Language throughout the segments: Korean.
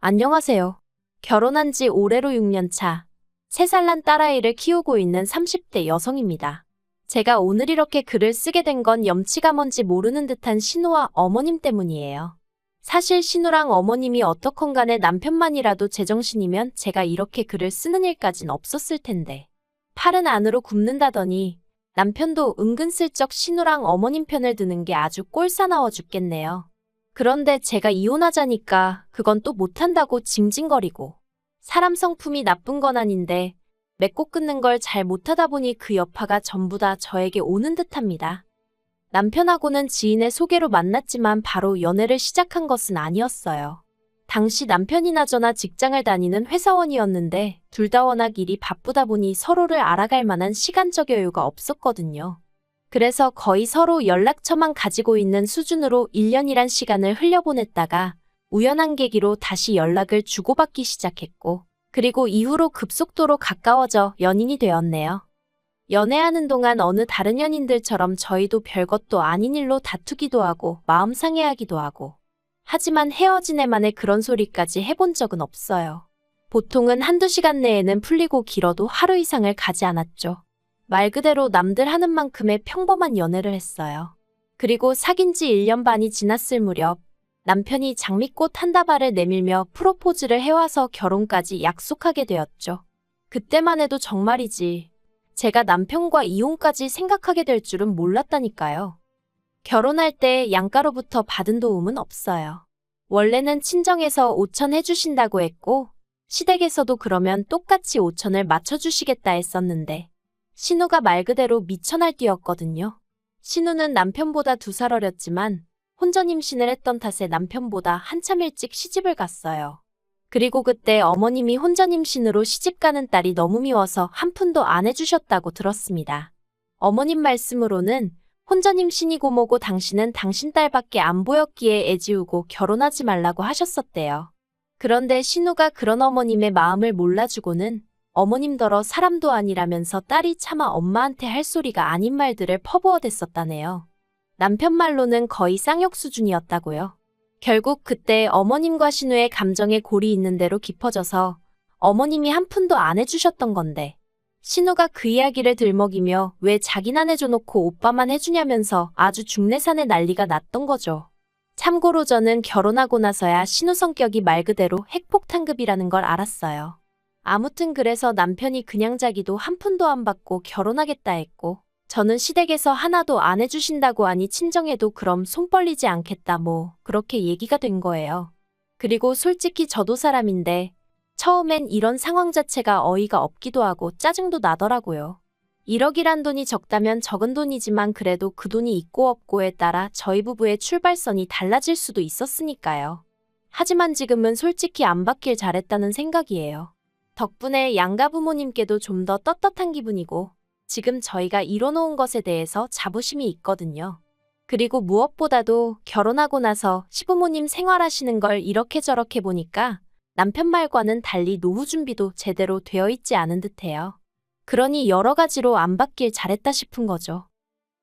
안녕하세요. 결혼한 지 올해로 6년 차, 3살 난 딸아이를 키우고 있는 30대 여성입니다. 제가 오늘 이렇게 글을 쓰게 된 건 염치가 뭔지 모르는 듯한 신우와 어머님 때문이에요. 사실 신우랑 어머님이 어떻건 간에 남편만이라도 제정신이면 제가 이렇게 글을 쓰는 일까진 없었을 텐데. 팔은 안으로 굽는다더니 남편도 은근슬쩍 신우랑 어머님 편을 드는 게 아주 꼴사나워 죽겠네요. 그런데 제가 이혼하자니까 그건 또 못한다고 징징거리고. 사람 성품이 나쁜 건 아닌데 맺고 끊는 걸 잘 못하다 보니 그 여파가 전부 다 저에게 오는 듯합니다. 남편하고는 지인의 소개로 만났지만 바로 연애를 시작한 것은 아니었어요. 당시 남편이나 저나 직장을 다니는 회사원이었는데 둘 다 워낙 일이 바쁘다 보니 서로를 알아갈 만한 시간적 여유가 없었거든요. 그래서 거의 서로 연락처만 가지고 있는 수준으로 1년이란 시간을 흘려보냈다가 우연한 계기로 다시 연락을 주고받기 시작했고, 그리고 이후로 급속도로 가까워져 연인이 되었네요. 연애하는 동안 어느 다른 연인들처럼 저희도 별것도 아닌 일로 다투기도 하고 마음 상해하기도 하고, 하지만 헤어진 애만의 그런 소리까지 해본 적은 없어요. 보통은 한두 시간 내에는 풀리고 길어도 하루 이상을 가지 않았죠. 말 그대로 남들 하는 만큼의 평범한 연애를 했어요. 그리고 사귄 지 1년 반이 지났을 무렵 남편이 장미꽃 한 다발을 내밀며 프로포즈를 해와서 결혼까지 약속하게 되었죠. 그때만 해도 정말이지 제가 남편과 이혼까지 생각하게 될 줄은 몰랐다니까요. 결혼할 때 양가로부터 받은 도움은 없어요. 원래는 친정에서 5천 해주신다고 했고 시댁에서도 그러면 똑같이 5천을 맞춰주시겠다 했었는데 신우가 말 그대로 미쳐날뛰었거든요. 신우는 남편보다 2살 어렸지만 혼전 임신을 했던 탓에 남편보다 한참 일찍 시집을 갔어요. 그리고 그때 어머님이 혼전 임신으로 시집가는 딸이 너무 미워서 한 푼도 안 해주셨다고 들었습니다. 어머님 말씀으로는 혼전 임신이고 뭐고 당신은 당신 딸밖에 안 보였기에 애지우고 결혼하지 말라고 하셨었대요. 그런데 신우가 그런 어머님의 마음을 몰라주고는 어머님더러 사람도 아니라면서 딸이 차마 엄마한테 할 소리가 아닌 말들을 퍼부어댔었다네요. 남편 말로는 거의 쌍욕 수준이었다고요. 결국 그때 어머님과 신우의 감정에 골이 있는 대로 깊어져서 어머님이 한 푼도 안 해주셨던 건데 신우가 그 이야기를 들먹이며 왜 자긴 안 해줘놓고 오빠만 해주냐면서 아주 중내산의 난리가 났던 거죠. 참고로 저는 결혼하고 나서야 신우 성격이 말 그대로 핵폭탄급이라는 걸 알았어요. 아무튼 그래서 남편이 그냥 자기도 한 푼도 안 받고 결혼하겠다 했고 저는 시댁에서 하나도 안 해주신다고 하니 친정에도 그럼 손 벌리지 않겠다 뭐 그렇게 얘기가 된 거예요. 그리고 솔직히 저도 사람인데 처음엔 이런 상황 자체가 어이가 없기도 하고 짜증도 나더라고요. 1억이란 돈이 적다면 적은 돈이지만 그래도 그 돈이 있고 없고에 따라 저희 부부의 출발선이 달라질 수도 있었으니까요. 하지만 지금은 솔직히 안 받길 잘했다는 생각이에요. 덕분에 양가 부모님께도 좀 더 떳떳한 기분이고 지금 저희가 이뤄놓은 것에 대해서 자부심이 있거든요. 그리고 무엇보다도 결혼하고 나서 시부모님 생활하시는 걸 이렇게 저렇게 보니까 남편 말과는 달리 노후 준비도 제대로 되어 있지 않은 듯해요. 그러니 여러 가지로 안 받길 잘했다 싶은 거죠.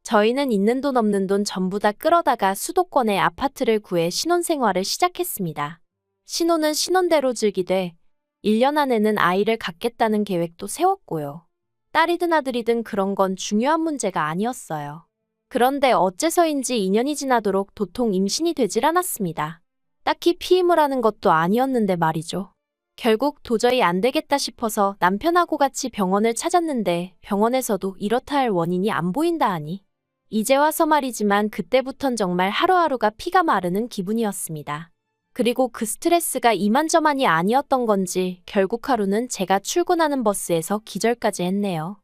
저희는 있는 돈 없는 돈 전부 다 끌어다가 수도권에 아파트를 구해 신혼생활을 시작했습니다. 신혼은 신혼대로 즐기되 1년 안에는 아이를 갖겠다는 계획도 세웠고요. 딸이든 아들이든 그런 건 중요한 문제가 아니었어요. 그런데 어째서인지 2년이 지나도록 도통 임신이 되질 않았습니다. 딱히 피임을 하는 것도 아니었는데 말이죠. 결국 도저히 안 되겠다 싶어서 남편하고 같이 병원을 찾았는데 병원에서도 이렇다 할 원인이 안 보인다 하니 이제 와서 말이지만 그때부턴 정말 하루하루가 피가 마르는 기분이었습니다. 그리고 그 스트레스가 이만저만이 아니었던 건지 결국 하루는 제가 출근하는 버스에서 기절까지 했네요.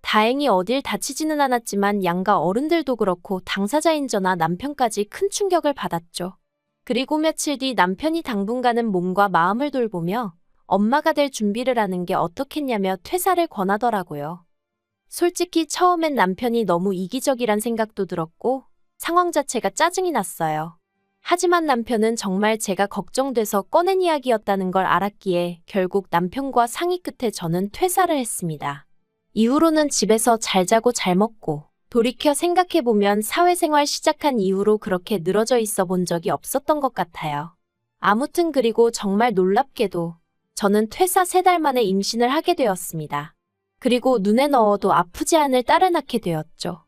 다행히 어딜 다치지는 않았지만 양가 어른들도 그렇고 당사자인 저나 남편까지 큰 충격을 받았죠. 그리고 며칠 뒤 남편이 당분간은 몸과 마음을 돌보며 엄마가 될 준비를 하는 게 어떻겠냐며 퇴사를 권하더라고요. 솔직히 처음엔 남편이 너무 이기적이란 생각도 들었고 상황 자체가 짜증이 났어요. 하지만 남편은 정말 제가 걱정돼서 꺼낸 이야기였다는 걸 알았기에 결국 남편과 상의 끝에 저는 퇴사를 했습니다. 이후로는 집에서 잘 자고 잘 먹고 돌이켜 생각해보면 사회생활 시작한 이후로 그렇게 늘어져 있어 본 적이 없었던 것 같아요. 아무튼 그리고 정말 놀랍게도 저는 퇴사 3달 만에 임신을 하게 되었습니다. 그리고 눈에 넣어도 아프지 않을 딸을 낳게 되었죠.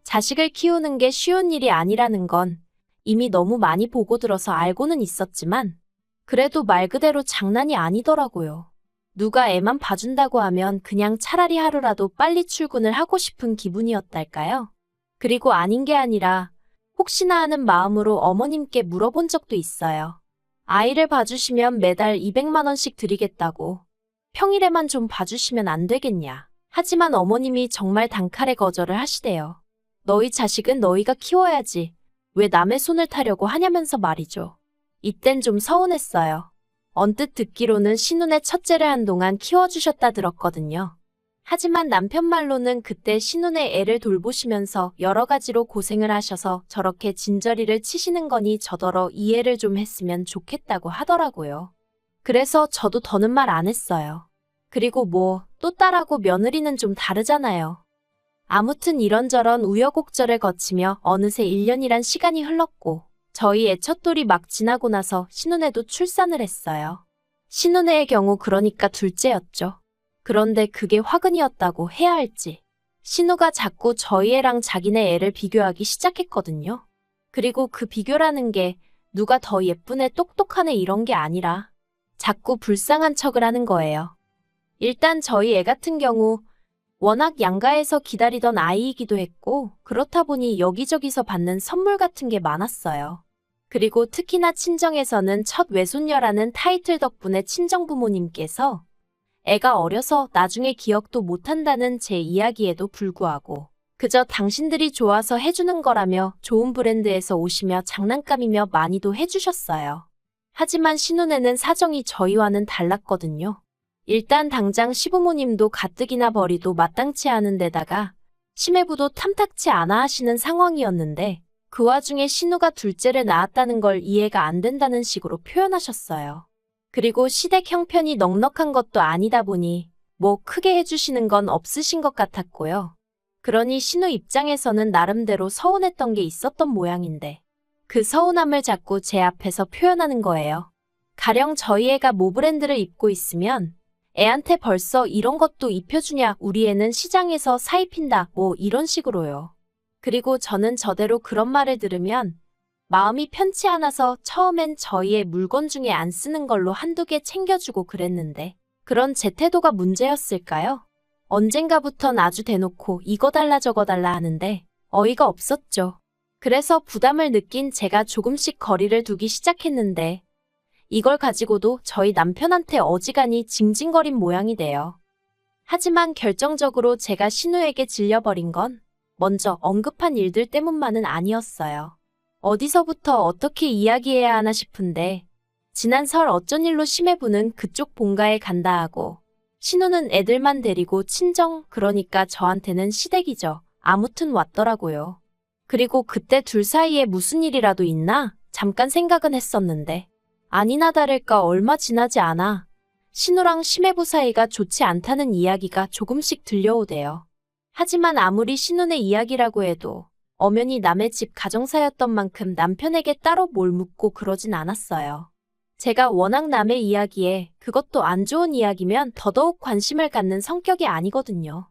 자식을 키우는 게 쉬운 일이 아니라는 건 이미 너무 많이 보고 들어서 알고는 있었지만 그래도 말 그대로 장난이 아니더라고요. 누가 애만 봐준다고 하면 그냥 차라리 하루라도 빨리 출근을 하고 싶은 기분이었달까요? 그리고 아닌 게 아니라 혹시나 하는 마음으로 어머님께 물어본 적도 있어요. 아이를 봐주시면 매달 200만 원씩 드리겠다고. 평일에만 좀 봐주시면 안 되겠냐. 하지만 어머님이 정말 단칼에 거절을 하시대요. 너희 자식은 너희가 키워야지. 왜 남의 손을 타려고 하냐면서 말이죠. 이땐 좀 서운했어요. 언뜻 듣기로는 신혼의 첫째를 한동안 키워주셨다 들었거든요. 하지만 남편 말로는 그때 신혼의 애를 돌보시면서 여러 가지로 고생을 하셔서 저렇게 진저리를 치시는 거니 저더러 이해를 좀 했으면 좋겠다고 하더라고요. 그래서 저도 더는 말 안 했어요. 그리고 뭐 또 딸하고 며느리는 좀 다르잖아요. 아무튼 이런저런 우여곡절을 거치며 어느새 1년이란 시간이 흘렀고 저희 애 첫돌이 막 지나고 나서 신혼에도 출산을 했어요. 신혼애의 경우 그러니까 둘째였죠. 그런데 그게 화근이었다고 해야 할지. 신우가 자꾸 저희 애랑 자기네 애를 비교하기 시작했거든요. 그리고 그 비교라는 게 누가 더 예쁜 애 똑똑한 애 이런 게 아니라 자꾸 불쌍한 척을 하는 거예요. 일단 저희 애 같은 경우 워낙 양가에서 기다리던 아이이기도 했고 그렇다 보니 여기저기서 받는 선물 같은 게 많았어요. 그리고 특히나 친정에서는 첫 외손녀라는 타이틀 덕분에 친정부모님께서 애가 어려서 나중에 기억도 못한다는 제 이야기에도 불구하고 그저 당신들이 좋아서 해주는 거라며 좋은 브랜드에서 오시며 장난감이며 많이도 해주셨어요. 하지만 신혼에는 사정이 저희와는 달랐거든요. 일단 당장 시부모님도 가뜩이나 벌이도 마땅치 않은 데다가 시매부도 탐탁치 않아 하시는 상황이었는데 그 와중에 신우가 둘째를 낳았다는 걸 이해가 안 된다는 식으로 표현하셨어요. 그리고 시댁 형편이 넉넉한 것도 아니다 보니 뭐 크게 해주시는 건 없으신 것 같았고요. 그러니 신우 입장에서는 나름대로 서운했던 게 있었던 모양인데 그 서운함을 자꾸 제 앞에서 표현하는 거예요. 가령 저희 애가 모 브랜드를 입고 있으면 애한테 벌써 이런 것도 입혀주냐, 우리 애는 시장에서 사 입힌다, 뭐 이런 식으로요. 그리고 저는 저대로 그런 말을 들으면 마음이 편치 않아서 처음엔 저희 애 물건 중에 안 쓰는 걸로 한두 개 챙겨주고 그랬는데 그런 제 태도가 문제였을까요? 언젠가부턴 아주 대놓고 이거 달라 저거 달라 하는데 어이가 없었죠. 그래서 부담을 느낀 제가 조금씩 거리를 두기 시작했는데 이걸 가지고도 저희 남편한테 어지간히 징징거린 모양이 돼요. 하지만 결정적으로 제가 신우에게 질려버린 건 먼저 언급한 일들 때문만은 아니었어요. 어디서부터 어떻게 이야기해야 하나 싶은데 지난 설 어쩐 일로 시매부는 그쪽 본가에 간다 하고 신우는 애들만 데리고 친정, 그러니까 저한테는 시댁이죠. 아무튼 왔더라고요. 그리고 그때 둘 사이에 무슨 일이라도 있나? 잠깐 생각은 했었는데 아니나 다를까 얼마 지나지 않아 신우랑 시매부 사이가 좋지 않다는 이야기가 조금씩 들려오대요. 하지만 아무리 신우네 이야기라고 해도 엄연히 남의 집 가정사였던 만큼 남편에게 따로 뭘 묻고 그러진 않았어요. 제가 워낙 남의 이야기에 그것도 안 좋은 이야기면 더더욱 관심을 갖는 성격이 아니거든요.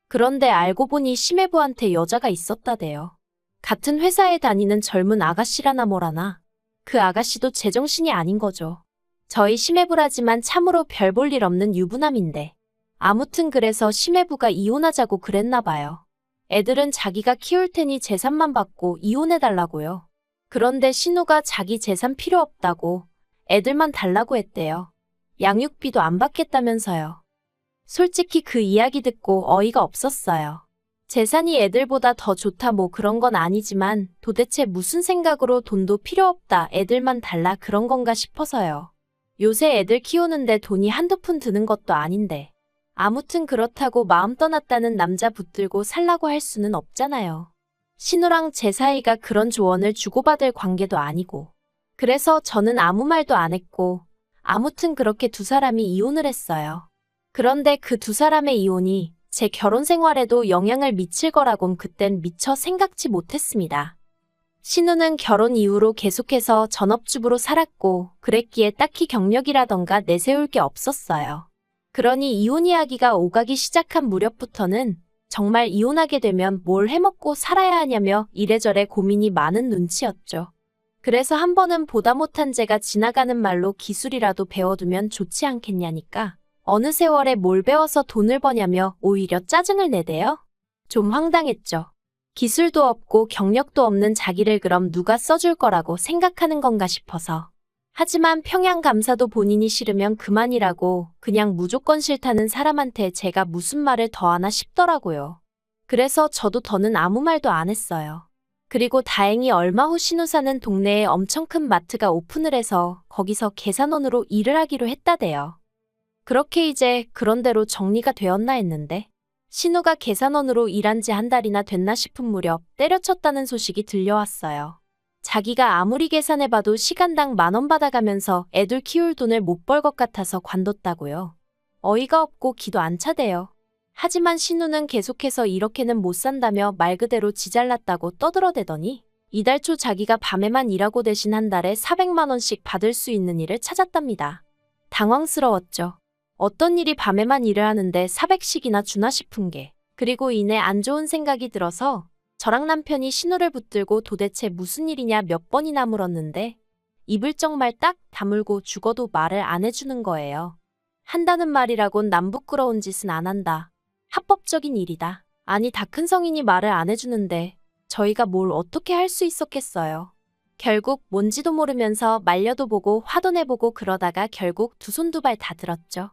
그런데 알고 보니 시매부한테 여자가 있었다대요. 같은 회사에 다니는 젊은 아가씨라나 뭐라나. 그 아가씨도 제정신이 아닌 거죠. 저희 시매부라지만 참으로 별 볼 일 없는 유부남인데. 아무튼 그래서 시매부가 이혼하자고 그랬나 봐요. 애들은 자기가 키울 테니 재산만 받고 이혼해달라고요. 그런데 신우가 자기 재산 필요 없다고 애들만 달라고 했대요. 양육비도 안 받겠다면서요. 솔직히 그 이야기 듣고 어이가 없었어요. 재산이 애들보다 더 좋다 뭐 그런 건 아니지만 도대체 무슨 생각으로 돈도 필요 없다, 애들만 달라 그런 건가 싶어서요. 요새 애들 키우는데 돈이 한두 푼 드는 것도 아닌데. 아무튼 그렇다고 마음 떠났다는 남자 붙들고 살라고 할 수는 없잖아요. 신우랑 제 사이가 그런 조언을 주고받을 관계도 아니고. 그래서 저는 아무 말도 안 했고 아무튼 그렇게 두 사람이 이혼을 했어요. 그런데 그 두 사람의 이혼이 제 결혼 생활에도 영향을 미칠 거라곤 그땐 미처 생각지 못했습니다. 신우는 결혼 이후로 계속해서 전업주부로 살았고 그랬기에 딱히 경력이라던가 내세울 게 없었어요. 그러니 이혼 이야기가 오가기 시작한 무렵부터는 정말 이혼하게 되면 뭘 해먹고 살아야 하냐며 이래저래 고민이 많은 눈치였죠. 그래서 한 번은 보다 못한 제가 지나가는 말로 기술이라도 배워두면 좋지 않겠냐니까 어느 세월에 뭘 배워서 돈을 버냐며 오히려 짜증을 내대요. 좀 황당했죠. 기술도 없고 경력도 없는 자기를 그럼 누가 써줄 거라고 생각하는 건가 싶어서. 하지만 평양감사도 본인이 싫으면 그만이라고 그냥 무조건 싫다는 사람한테 제가 무슨 말을 더 하나 싶더라고요. 그래서 저도 더는 아무 말도 안 했어요. 그리고 다행히 얼마 후 신우 사는 동네에 엄청 큰 마트가 오픈을 해서 거기서 계산원으로 일을 하기로 했다대요. 그렇게 이제 그런대로 정리가 되었나 했는데 신우가 계산원으로 일한 지 한 달이나 됐나 싶은 무렵 때려쳤다는 소식이 들려왔어요. 자기가 아무리 계산해봐도 시간당 10,000원 받아가면서 애들 키울 돈을 못 벌 것 같아서 관뒀다고요. 어이가 없고 기도 안 차대요. 하지만 신우는 계속해서 이렇게는 못 산다며 말 그대로 지 잘났다고 떠들어대더니 이달 초 자기가 밤에만 일하고 대신 한 달에 400만 원씩 받을 수 있는 일을 찾았답니다. 당황스러웠죠. 어떤 일이 밤에만 일을 하는데 400씩이나 주나 싶은 게. 그리고 이내 안 좋은 생각이 들어서 저랑 남편이 신우를 붙들고 도대체 무슨 일이냐 몇 번이나 물었는데 입을 정말 딱 다물고 죽어도 말을 안 해주는 거예요. 한다는 말이라곤 남 부끄러운 짓은 안 한다. 합법적인 일이다. 아니 다 큰 성인이 말을 안 해주는데 저희가 뭘 어떻게 할 수 있었겠어요. 결국 뭔지도 모르면서 말려도 보고 화도 내보고 그러다가 결국 두 손 두 발 다 들었죠.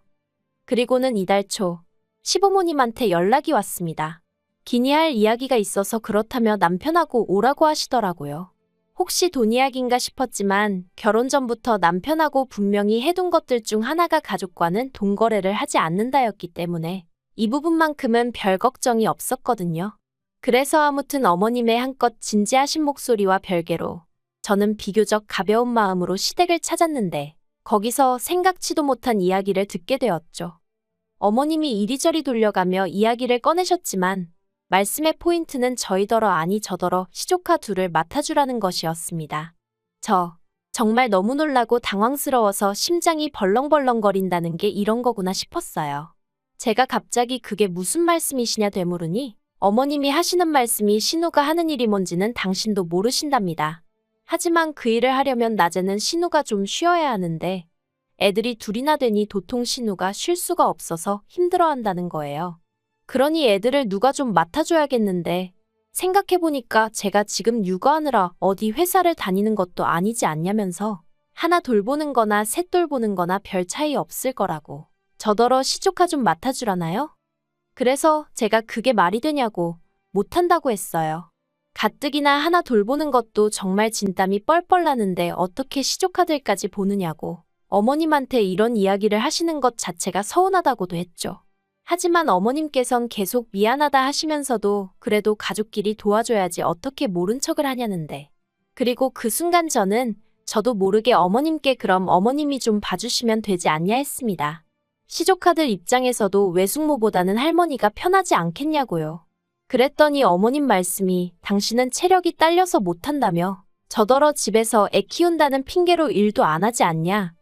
그리고는 이달 초 시부모님한테 연락이 왔습니다. 기니할 이야기가 있어서 그렇다며 남편하고 오라고 하시더라고요. 혹시 돈 이야기인가 싶었지만 결혼 전부터 남편하고 분명히 해둔 것들 중 하나가 가족과는 돈 거래를 하지 않는다였기 때문에 이 부분만큼은 별 걱정이 없었거든요. 그래서 아무튼 어머님의 한껏 진지하신 목소리와 별개로 저는 비교적 가벼운 마음으로 시댁을 찾았는데 거기서 생각지도 못한 이야기를 듣게 되었죠. 어머님이 이리저리 돌려가며 이야기를 꺼내셨지만 말씀의 포인트는 저희더러 아니 저더러 시조카 둘을 맡아주라는 것이었습니다. 정말 너무 놀라고 당황스러워서 심장이 벌렁벌렁거린다는 게 이런 거구나 싶었어요. 제가 갑자기 그게 무슨 말씀이시냐 되물으니 어머님이 하시는 말씀이 신우가 하는 일이 뭔지는 당신도 모르신답니다. 하지만 그 일을 하려면 낮에는 신우가 좀 쉬어야 하는데 애들이 둘이나 되니 도통 신우가 쉴 수가 없어서 힘들어한다는 거예요. 그러니 애들을 누가 좀 맡아줘야겠는데 생각해보니까 제가 지금 육아하느라 어디 회사를 다니는 것도 아니지 않냐면서 하나 돌보는 거나 셋 돌보는 거나 별 차이 없을 거라고 저더러 시조카 좀 맡아주라나요? 그래서 제가 그게 말이 되냐고 못한다고 했어요. 가뜩이나 하나 돌보는 것도 정말 진땀이 뻘뻘 나는데 어떻게 시조카들까지 보느냐고 어머님한테 이런 이야기를 하시는 것 자체가 서운하다고도 했죠. 하지만 어머님께선 계속 미안하다 하시면서도 그래도 가족끼리 도와줘야지 어떻게 모른 척을 하냐는데. 그리고 그 순간 저도 모르게 어머님께 그럼 어머님이 좀 봐주시면 되지 않냐 했습니다. 시조카들 입장에서도 외숙모보다는 할머니가 편하지 않겠냐고요. 그랬더니 어머님 말씀이 당신은 체력이 딸려서 못한다며 저더러 집에서 애 키운다는 핑계로 일도 안 하지 않냐.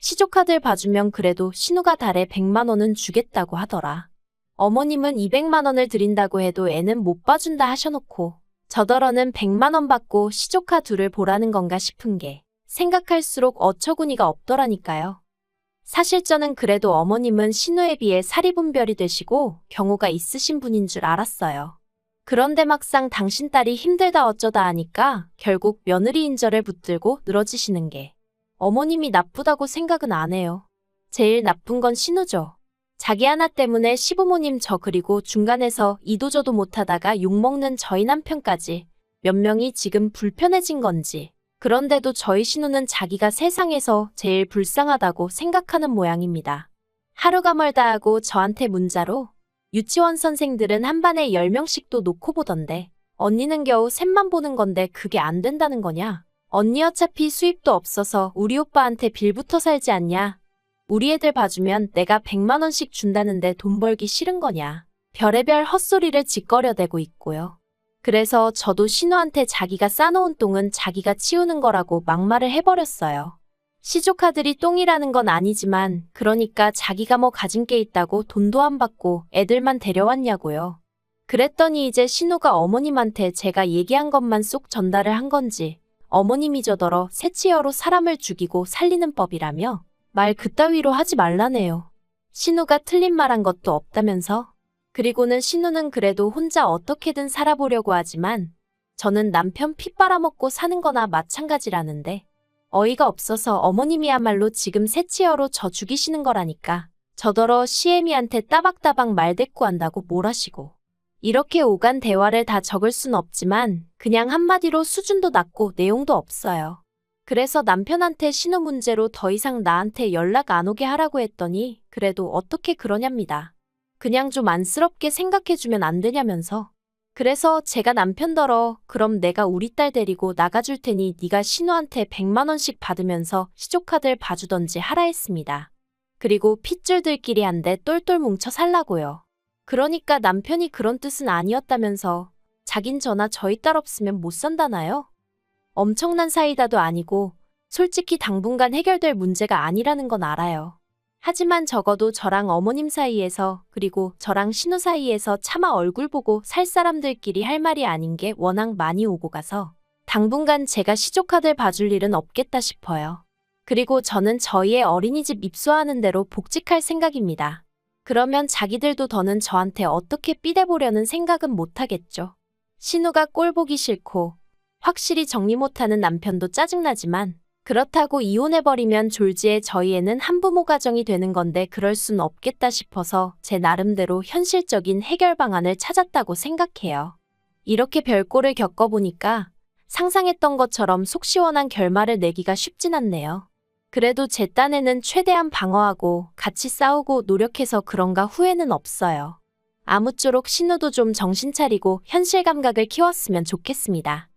시조카들 봐주면 그래도 신우가 달에 100만 원은 주겠다고 하더라. 어머님은 200만 원을 드린다고 해도 애는 못 봐준다 하셔놓고 저더러는 100만 원 받고 시조카 둘을 보라는 건가 싶은 게 생각할수록 어처구니가 없더라니까요. 사실 저는 그래도 어머님은 신우에 비해 사리분별이 되시고 경우가 있으신 분인 줄 알았어요. 그런데 막상 당신 딸이 힘들다 어쩌다 하니까 결국 며느리 인절을 붙들고 늘어지시는 게 어머님이 나쁘다고 생각은 안 해요. 제일 나쁜 건 신우죠. 자기 하나 때문에 시부모님 저 그리고 중간에서 이도저도 못하다가 욕먹는 저희 남편까지 몇 명이 지금 불편해진 건지. 그런데도 저희 신우는 자기가 세상에서 제일 불쌍하다고 생각하는 모양입니다. 하루가 멀다 하고 저한테 문자로 유치원 선생들은 한 반에 10명씩도 놓고 보던데 언니는 겨우 셋만 보는 건데 그게 안 된다는 거냐? 언니 어차피 수입도 없어서 우리 오빠한테 빌부터 살지 않냐? 우리 애들 봐주면 내가 100만 원씩 준다는데 돈 벌기 싫은 거냐? 별의별 헛소리를 짓거려대고 있고요. 그래서 저도 신우한테 자기가 싸놓은 똥은 자기가 치우는 거라고 막말을 해버렸어요. 시조카들이 똥이라는 건 아니지만 그러니까 자기가 뭐 가진 게 있다고 돈도 안 받고 애들만 데려왔냐고요. 그랬더니 이제 신우가 어머님한테 제가 얘기한 것만 쏙 전달을 한 건지 어머님이 저더러 새치여로 사람을 죽이고 살리는 법이라며 말 그따위로 하지 말라네요. 신우가 틀린 말 한 것도 없다면서. 그리고는 신우는 그래도 혼자 어떻게든 살아보려고 하지만 저는 남편 피 빨아먹고 사는 거나 마찬가지라는데 어이가 없어서 어머님이야말로 지금 새치여로 저 죽이시는 거라니까 저더러 시애미한테 따박따박 말대꾸한다고 뭘하시고. 이렇게 오간 대화를 다 적을 순 없지만 그냥 한마디로 수준도 낮고 내용도 없어요. 그래서 남편한테 신우 문제로 더 이상 나한테 연락 안 오게 하라고 했더니 그래도 어떻게 그러냐입니다. 그냥 좀 안쓰럽게 생각해주면 안 되냐면서. 그래서 제가 남편더러 그럼 내가 우리 딸 데리고 나가줄 테니 네가 신우한테 100만 원씩 받으면서 시조카들 봐주던지 하라 했습니다. 그리고 핏줄들끼리 한데 똘똘 뭉쳐 살라고요. 그러니까 남편이 그런 뜻은 아니었다면서 자긴 저나 저희 딸 없으면 못 산다나요? 엄청난 사이다도 아니고 솔직히 당분간 해결될 문제가 아니라는 건 알아요. 하지만 적어도 저랑 어머님 사이에서 그리고 저랑 신우 사이에서 차마 얼굴 보고 살 사람들끼리 할 말이 아닌 게 워낙 많이 오고 가서 당분간 제가 시조카들 봐줄 일은 없겠다 싶어요. 그리고 저는 저희의 어린이집 입소하는 대로 복직할 생각입니다. 그러면 자기들도 더는 저한테 어떻게 삐대보려는 생각은 못하겠죠. 신우가 꼴 보기 싫고 확실히 정리 못하는 남편도 짜증나지만 그렇다고 이혼해버리면 졸지에 저희 애는 한부모 가정이 되는 건데 그럴 순 없겠다 싶어서 제 나름대로 현실적인 해결 방안을 찾았다고 생각해요. 이렇게 별꼴을 겪어보니까 상상했던 것처럼 속 시원한 결말을 내기가 쉽진 않네요. 그래도 제 딴에는 최대한 방어하고 같이 싸우고 노력해서 그런가 후회는 없어요. 아무쪼록 신우도 좀 정신 차리고 현실 감각을 키웠으면 좋겠습니다.